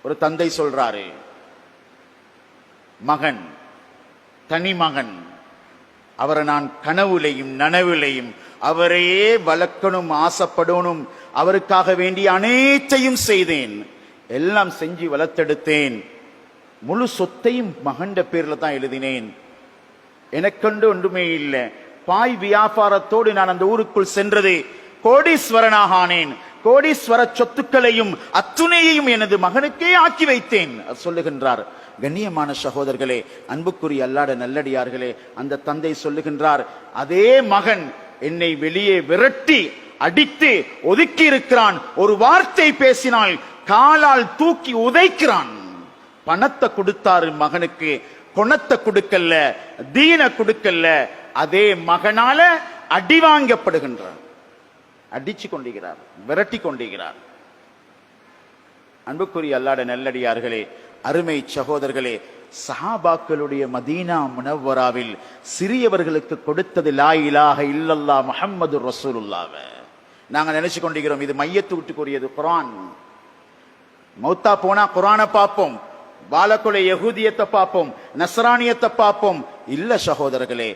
ஒரு தந்தை சொல்றாரு, மகன், தனி மகன், அவரை நான் கனவுலையும் நனவுலையும் அவரையே வளர்க்கணும், ஆசைப்படணும், அவருக்காக வேண்டிய அனைத்தையும் செய்தேன், எல்லாம் செஞ்சு வளர்த்தெடுத்தேன். முழு சொத்தையும் மகண்ட பேர்ல தான் எழுதினேன். எனக்கொண்டு ஒன்றுமே இல்லை. பாய் வியாபாரத்தோடு நான் அந்த ஊருக்குள் சென்றது, கோடீஸ்வரனாக ஆனேன். கோடீஸ்வர சொத்துக்களையும் அத்துணையையும் எனது மகனுக்கே ஆக்கி வைத்தேன் சொல்லுகின்றார். கண்ணியமான சகோதரர்களே, அன்புக்குரிய அல்லாஹ் நல்லடியார்களே, அந்த தந்தை சொல்லுகின்றார், அதே மகன் என்னை வெளியே விரட்டி அடித்து ஒதுக்கி இருக்கிறான். ஒரு வார்த்தை பேசினால் காலால் தூக்கி உதைக்கிறான். பணத்தை கொடுத்தாரு மகனுக்கு, குணத்தை கொடுக்கல, தீன கொடுக்கல. அதே மகனால அடி வாங்கப்படுகின்றார், அடிச்சு கொண்டிருக்கிறார், விரட்டி கொண்டிருக்கிறார். அன்புக்குரிய அல்லாஹ் நல்லடியார்களே, அருமை சகோதரர்களே, சஹாபாக்களுடைய மதீனா முனவ்வராவில் சிறியவர்களுக்கு கொடுத்தது லா இலாஹ இல்லல்லாஹ் முஹம்மது ரசூலுல்லாஹ். நாங்க நினைச்சு கொண்டிருக்கிறோம் இது மையத்து விட்டுக்குரியது குர்ஆன். மௌத்தா போனா குர்ஆனை பார்ப்போம், வாழக்குலை யஹூதியத்தை பார்ப்போம், நஸ்ரானியத்தை பார்ப்போம். இல்ல சகோதரர்களே,